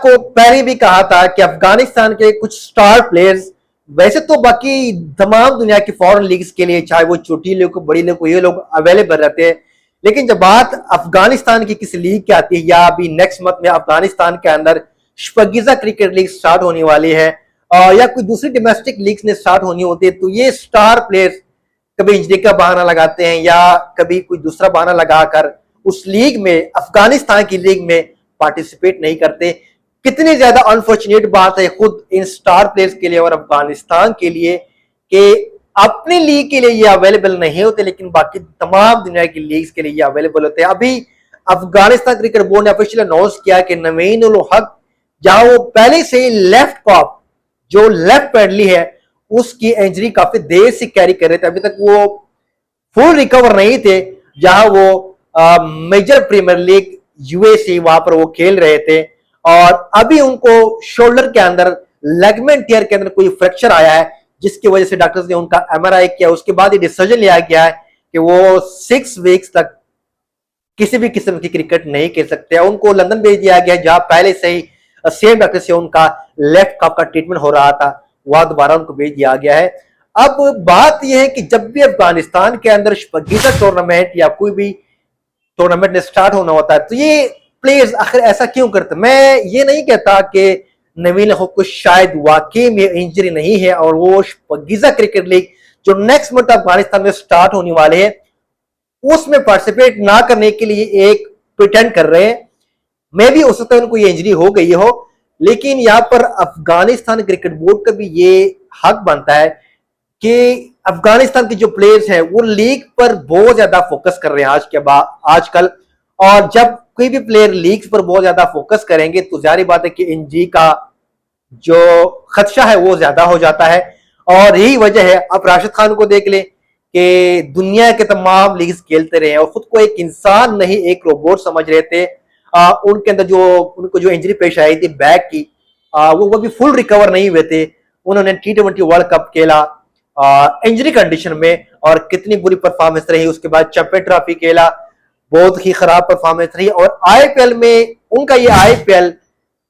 को पहले भी कहा था कि अफगानिस्तान के कुछ स्टार प्लेयर्स, वैसे तो बाकी तमाम दुनिया की फॉरेन लीग्स के लिए चाहे वो छोटी लीग को बड़ी लीग को ये लोग अवेलेबल रहते हैं, लेकिन जब बात अफगानिस्तान की किसी लीग की आती है या अभी नेक्स्ट मंथ में अफगानिस्तान के अंदर शपगीजा क्रिकेट लीग स्टार्ट होने वाली है या कोई दूसरी डोमेस्टिक लीग्स ने स्टार्ट होनी होती है, तो ये स्टार प्लेयर्स कभी इंजरी का बहाना लगाते हैं या कभी कोई दूसरा बहाना लगाकर उस लीग में, अफगानिस्तान की लीग में पार्टिसिपेट नहीं करते। कितनी ज्यादा अनफॉर्चुनेट बात है खुद इन स्टार प्लेयर्स के लिए और अफगानिस्तान के लिए कि अपनी लीग के लिए ये अवेलेबल नहीं होते, लेकिन बाकी तमाम दुनिया की लीग्स के लिए ये अवेलेबल होते हैं। अभी अफगानिस्तान क्रिकेट बोर्ड ने ऑफिशियल अनाउंस किया कि नवीन उल हक, जहां वो पहले से ही लेफ्ट कॉप जो लेफ्ट पैडली है उसकी इंजरी काफी देर से कैरी कर रहे थे, अभी तक वो फुल रिकवर नहीं थे, जहां वो मेजर प्रीमियर लीग यूएसी वहां पर वो खेल रहे थे और अभी उनको शोल्डर के अंदर लेगमेंट टियर के अंदर कोई फ्रैक्चर आया है, जिसकी वजह से डॉक्टर्स ने उनका एमआरआई किया। उसके बाद ये डिसीजन लिया गया है कि वो 6 वीक्स तक किसी भी किस्म की क्रिकेट नहीं खेल सकते। उनको लंदन भेज दिया गया है, जहां पहले से ही सेम डॉक्टर से उनका लेफ्ट कफ का ट्रीटमेंट हो रहा था, वहां दोबारा उनको भेज दिया गया है। अब बात यह है कि जब भी अफगानिस्तान के अंदर शपगीजा टूर्नामेंट या कोई भी टूर्नामेंट स्टार्ट होना होता है, तो ये प्लेयर्स आखिर ऐसा क्यों करते? मैं ये नहीं कहता कि नवीन हक को शायद वाकई में इंजरी नहीं है और वो शपगीजा क्रिकेट लीग जो नेक्स्ट मंथ अफगानिस्तान में स्टार्ट होने वाले हैं उसमें पार्टिसिपेट ना करने के लिए एक प्रिटेंड कर रहे हैं। मे भी हो सकता है उनको ये इंजरी हो गई हो, लेकिन यहां पर अफगानिस्तान क्रिकेट बोर्ड का भी ये हक बनता है कि अफगानिस्तान के जो प्लेयर्स हैं वो लीग पर बहुत ज्यादा फोकस कर रहे हैं आजकल, और जब कोई भी प्लेयर लीग्स पर बहुत ज्यादा फोकस करेंगे तो जारी बात है कि इंजरी का जो खदशा है वो ज्यादा हो जाता है। और यही वजह है, आप राशिद खान को देख लें कि दुनिया के तमाम लीग्स खेलते रहे और खुद को एक इंसान नहीं एक रोबोट समझ रहे थे। उनके अंदर जो उनको जो इंजरी पेश आई थी बैक की, वो भी फुल रिकवर नहीं हुए थे। उन्होंने T20 वर्ल्ड कप खेला इंजरी कंडीशन में और कितनी बुरी परफॉर्मेंस रही। उसके बाद चैंपियन ट्रॉफी खेला, बहुत ही खराब परफॉर्मेंस रही। और आईपीएल में उनका ये आईपीएल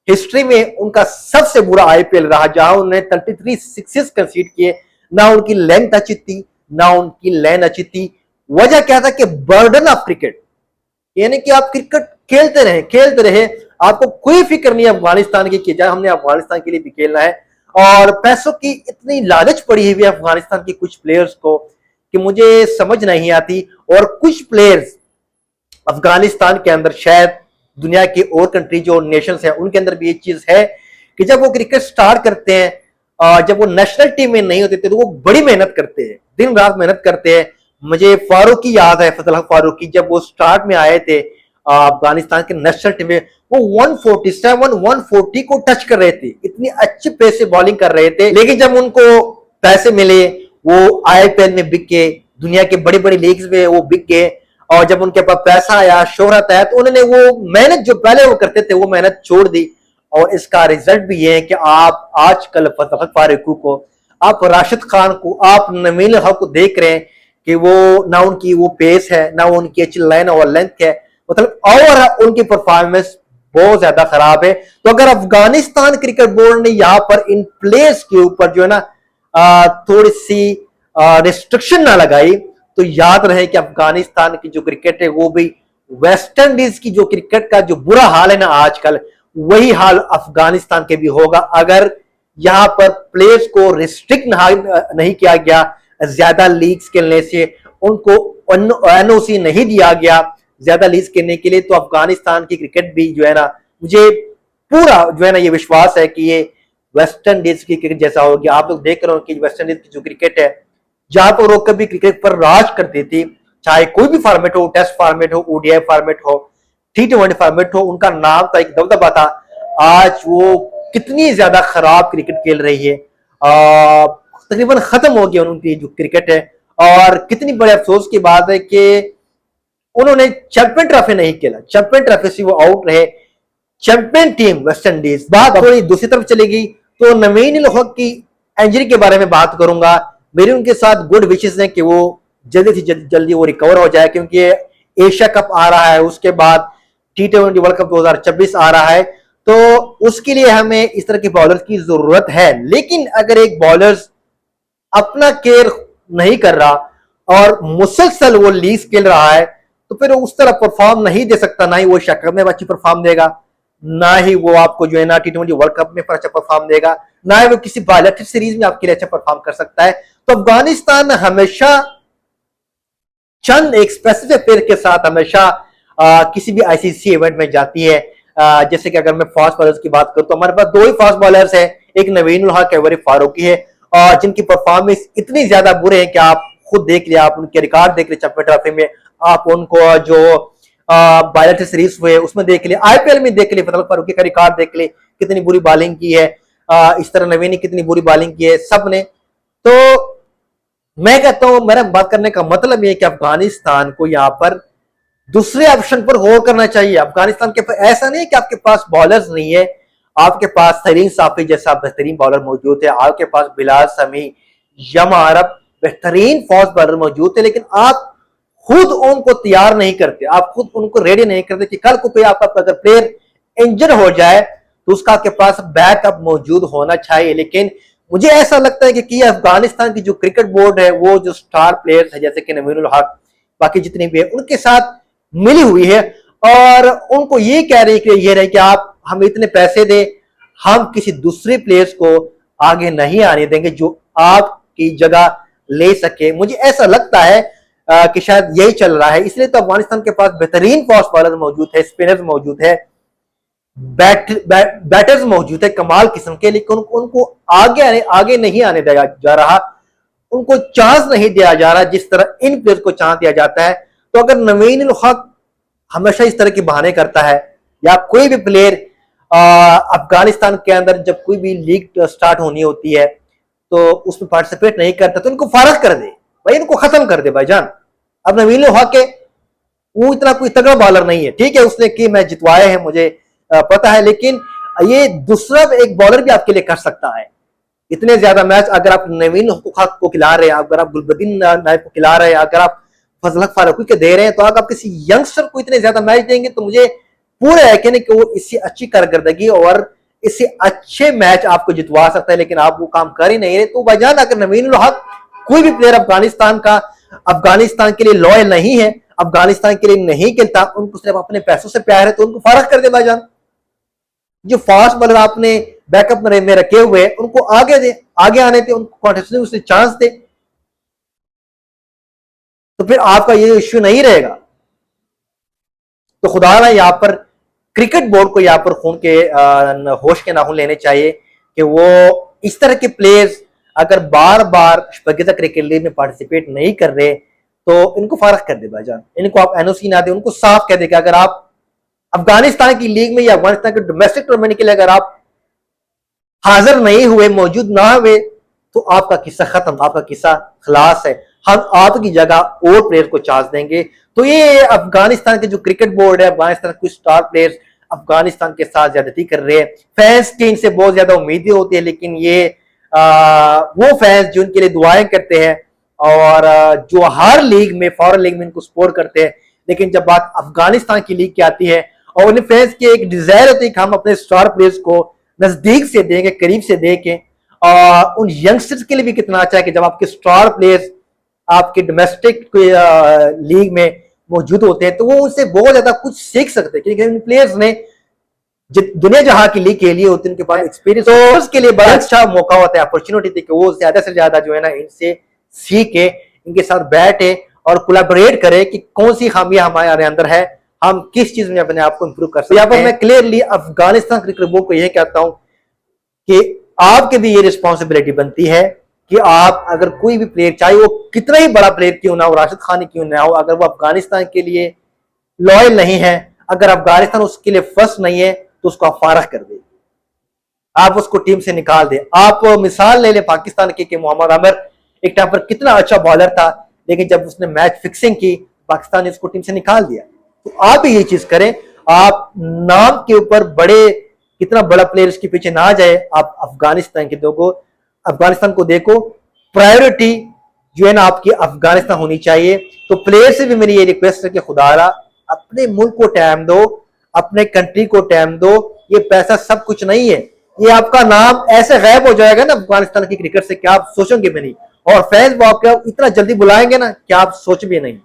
हिस्ट्री में उनका सबसे बुरा आईपीएल रहा, जहां उन्होंने 33 सिक्सेस कंसीड किए। ना उनकी लेंथ अच्छी थी, ना उनकी लेन अच्छी थी। वजह क्या था कि बर्डन ऑफ क्रिकेट, यानी कि आप क्रिकेट खेलते रहे, आपको कोई फिक्र नहीं अफगानिस्तान की कि हमने अफगानिस्तान के लिए भी खेलना है। और पैसों की इतनी लालच पड़ी हुई है अफगानिस्तान के कुछ प्लेयर्स को कि मुझे समझ नहीं आती। और कुछ प्लेयर्स अफगानिस्तान के अंदर, शायद दुनिया की और कंट्री जो नेशंस है उनके अंदर भी ये चीज है कि जब वो क्रिकेट स्टार्ट करते हैं, जब वो नेशनल टीम में नहीं होते थे तो वो बड़ी मेहनत करते हैं, दिन रात मेहनत करते हैं। मुझे फारूकी याद है, फजल हक फारूकी, जब वो स्टार्ट में आए थे अफगानिस्तान के नेशनल टीम में, वो 147 140 को टच कर रहे थे, इतनी अच्छी पेस से बॉलिंग कर रहे थे। लेकिन जब उनको पैसे मिले, वो आईपीएल में बिक गए, दुनिया के बड़ी बड़ी लीग्स में वो बिक गए, और जब उनके पास पैसा आया, शोहरत आया, तो उन्होंने वो मेहनत जो पहले वो करते थे वो मेहनत छोड़ दी। और इसका रिजल्ट भी ये है कि आप आजकल फजल हक फारूकी को, आप राशिद खान को, आप नवीन हक को देख रहे हैं कि वो ना उनकी वो पेस है, ना उनकी अच्छी लाइन और लेंथ है, मतलब और उनकी परफॉर्मेंस बहुत ज्यादा खराब है। तो अगर अफगानिस्तान क्रिकेट बोर्ड ने यहाँ पर इन प्लेयर्स के ऊपर जो है ना थोड़ी सी रिस्ट्रिक्शन ना लगाई, तो याद रहे कि अफगानिस्तान की जो क्रिकेट है वो भी वेस्ट इंडीज की जो क्रिकेट का जो बुरा हाल है ना आजकल, वही हाल अफगानिस्तान के भी होगा अगर यहां पर प्लेयर्स को रिस्ट्रिक्ट नहीं किया गया, ज्यादा लीग्स खेलने से उनको एनओसी नहीं दिया गया ज्यादा लीग्स खेलने के लिए। तो अफगानिस्तान की क्रिकेट भी जो है ना, मुझे पूरा जो है ना ये विश्वास है कि ये वेस्ट इंडीज की क्रिकेट जैसा होगी। आप लोग देख रहे हो कि वेस्ट इंडीज की जो क्रिकेट है, जहां पर वो कभी क्रिकेट पर राज करती थी, चाहे कोई भी फॉर्मेट हो, टेस्ट फॉर्मेट हो, ओडीआई फॉर्मेट हो, T20 फॉर्मेट हो, उनका नाम था, एक दबदबा था। आज वो कितनी ज्यादा खराब क्रिकेट खेल रही है, तकरीबन खत्म हो गया उनकी जो क्रिकेट है। और कितनी बड़े अफसोस की बात है कि उन्होंने चैंपियन ट्रॉफी नहीं खेला, चैंपियन ट्रॉफी से वो आउट रहे। Champion team West Indies. बात थोड़ी दूसरी तरफ चलेगी तो नवीन उल हक की इंजरी के बारे में बात करूंगा। मेरी उनके साथ गुड विशेस हैं कि वो जल्दी से जल्दी वो रिकवर हो जाए, क्योंकि एशिया कप आ रहा है, उसके बाद T20 वर्ल्ड कप 2026 आ रहा है। तो उसके लिए हमें इस तरह के बॉलर की जरूरत है। लेकिन अगर एक बॉलर अपना केयर नहीं कर रहा और मुसलसल वो लीग खेल रहा है, तो फिर उस तरह परफॉर्म नहीं दे सकता। ना ही वो एशिया कप में अच्छी परफॉर्म देगा, ना ही वो आपको जो है ना T20 वर्ल्ड कप में अच्छा परफॉर्म देगा, ना ही वो किसी बायोमेट्रिक सीरीज में आपके लिए अच्छा परफॉर्म कर सकता है। तो अफगानिस्तान हमेशा चंद एक स्पेसिफिक प्लेयर के साथ हमेशा किसी भी आईसीसी इवेंट में जाती है। जैसे कि अगर मैं फास्ट बॉलर्स की बात करूं तो हमारे पास दो ही फास्ट बॉलर्स हैं, एक नवीन उल हक है, वरी फारूकी है, और जिनकी परफॉर्मेंस इतनी ज्यादा बुरे हैं कि आप खुद देख लिया, आप उनके रिकॉर्ड देख लिया चैंपियन ट्रॉफी में, आप उनको जो बायोमेट्रिक सीरीज हुए उसमें देख लिया, आईपीएल में देख लिया, मतलब फारूकी का रिकॉर्ड देख लिया, कितनी बुरी बॉलिंग की है, इस तरह नवीन ने कितनी बुरी बॉलिंग की है, सबने। तो मैं कहता हूं, मेरा बात करने का मतलब यह कि अफगानिस्तान को यहां पर दूसरे ऑप्शन पर गौर करना चाहिए। अफगानिस्तान के पास ऐसा नहीं कि आपके पास बॉलर्स नहीं है, आपके पास तरीन साफी जैसा बेहतरीन बॉलर मौजूद है, आपके पास बिलाल समी, यमा अरब बेहतरीन फास्ट बॉलर मौजूद है, लेकिन आप खुद उनको तैयार नहीं करते, आप खुद उनको रेडी नहीं करते कि कल को कोई आपका अगर प्लेयर इंजर हो जाए तो उसका आपके पास बैकअप मौजूद होना चाहिए। लेकिन मुझे ऐसा लगता है कि अफगानिस्तान की जो क्रिकेट बोर्ड है वो जो स्टार प्लेयर्स है जैसे कि नवीन उल हक, बाकी जितने भी है, उनके साथ मिली हुई है और उनको ये कह रही है ये रहे कि आप हमें इतने पैसे दे, हम किसी दूसरे प्लेयर्स को आगे नहीं आने देंगे जो आपकी जगह ले सके। मुझे ऐसा लगता है कि शायद यही चल रहा है। इसलिए तो अफगानिस्तान के पास बेहतरीन फास्ट बॉलर मौजूद है, स्पिनर्स मौजूद है, बैटर्स मौजूद है कमाल किस्म के, लेकिन उनको आगे नहीं आने दिया जा रहा, उनको चांस नहीं दिया जा रहा जिस तरह इन प्लेयर्स को चांस दिया जाता है। तो अगर नवीन उल हक हमेशा इस तरह के बहाने करता है या कोई भी प्लेयर अफगानिस्तान के अंदर जब कोई भी लीग स्टार्ट होनी होती है तो उसमें पार्टिसिपेट नहीं करता, तो इनको फारग कर दे भाई, इनको खत्म कर दे भाईजान। अब नवीन उल हक है, वो इतना कोई तगड़ा बॉलर नहीं है, ठीक है, उसने की मैच जितवाए हैं मुझे पता है, लेकिन ये दूसरा एक बॉलर भी आपके लिए कर सकता है। इतने ज्यादा मैच अगर आप नवीन हक को खिला रहे हैं, अगर आप गुलबदीन नायब को खिला रहे हैं, अगर आप फजल हक फारूकी के दे रहे हैं, तो अगर आप किसी यंगस्टर को इतने ज्यादा मैच देंगे तो मुझे पूरा यकीन है कि वो इससे अच्छी कारकर्दगी और इससे अच्छे मैच आपको जितवा सकता है, लेकिन आप वो काम कर ही नहीं रहे। तो भाईजान अगर नवीन उल हक कोई भी प्लेयर अफगानिस्तान का अफगानिस्तान के लिए लॉयल नहीं है, अफगानिस्तान के लिए नहीं खेलता, उनको सिर्फ अपने पैसों से प्यार है, तो उनको फारग कर दे भाईजान। जो फास्ट बॉलर आपने बैकअप में रखे हुए हैं उनको आगे दे, आगे आने दे, उनको कंटिन्यूसली चांस दे, तो फिर आपका ये इश्यू नहीं रहेगा। तो खुदा ना यहाँ पर क्रिकेट बोर्ड को यहाँ पर खून के होश के नाखून लेने चाहिए कि वो इस तरह के प्लेयर्स अगर बार बार पाकिस्तान क्रिकेट लीग में पार्टिसिपेट नहीं कर रहे तो इनको फारग कर दे भाईजान, इनको आप एनओसी ना दे, उनको साफ कह दे कि अगर आप अफगानिस्तान की लीग में या अफगानिस्तान के डोमेस्टिक टूर्नामेंट के लिए अगर आप हाजिर नहीं हुए, मौजूद ना हुए, तो आपका किस्सा खत्म, आपका किस्सा खलास है, हम आपकी जगह और प्लेयर को चांस देंगे। तो ये अफगानिस्तान के जो क्रिकेट बोर्ड है, अफगानिस्तान के स्टार प्लेयर्स अफगानिस्तान के साथ ज्यादती कर रहे हैं। फैंस की इनसे बहुत ज्यादा उम्मीदें होती है, लेकिन ये वो फैंस जो उनके लिए दुआएं करते हैं और जो हर लीग में फॉरेन लीग में इनको सपोर्ट करते हैं, लेकिन जब बात अफगानिस्तान की लीग की आती है और उन्हें फैंस की एक डिजायर होती है कि हम अपने स्टार प्लेयर्स को नजदीक से देखें, करीब से देखें, और उन यंगस्टर्स के लिए भी कितना अच्छा है कि जब आपके स्टार प्लेयर्स आपके डोमेस्टिक लीग में मौजूद होते हैं तो वो उनसे बहुत ज्यादा कुछ सीख सकते हैं, क्योंकि उन प्लेयर्स ने दुनिया जहां की लीग खेली होती है, उनके पास एक्सपीरियंस, तो उसके लिए बड़ा अच्छा मौका होता है, अपॉर्चुनिटी थी कि वो ज्यादा से ज्यादा जो है ना इनसे सीखे, इनके साथ बैठे और कोलैबोरेट करे कि कौन सी खामियां हमारे अंदर है, हम किस चीज में अपने आप को इंप्रूव कर सकते हैं। यहाँ पर मैं क्लियरली अफगानिस्तान क्रिकेट बोर्ड को यह कहता हूं कि आपके भी ये रिस्पॉन्सिबिलिटी बनती है कि आप अगर कोई भी प्लेयर, चाहे वो कितना ही बड़ा प्लेयर क्यों ना हो, राशिद खान क्यों ना हो, अगर वो अफगानिस्तान के लिए लॉयल नहीं है, अगर अफगानिस्तान उसके लिए फर्स्ट नहीं है, तो उसको आप फारग कर दे, आप उसको टीम से निकाल दे। आप मिसाल ले ले पाकिस्तान के मोहम्मद आमिर एक टाइम पर कितना अच्छा बॉलर था, लेकिन जब उसने मैच फिक्सिंग की पाकिस्तान ने उसको टीम से निकाल दिया। तो आप भी ये चीज करें, आप नाम के ऊपर बड़े कितना बड़ा प्लेयर इसके पीछे ना जाए, आप अफगानिस्तान को देखो, प्रायोरिटी जो है ना आपकी अफगानिस्तान होनी चाहिए। तो प्लेयर से भी मेरी ये रिक्वेस्ट है कि खुदारा अपने मुल्क को टाइम दो, अपने कंट्री को टाइम दो। ये पैसा सब कुछ नहीं है, ये आपका नाम ऐसे गायब हो जाएगा ना अफगानिस्तान की क्रिकेट से कि आप सोचेंगे भी नहीं, और फैंस वो आपको इतना जल्दी बुलाएंगे ना कि आप सोच भी नहीं।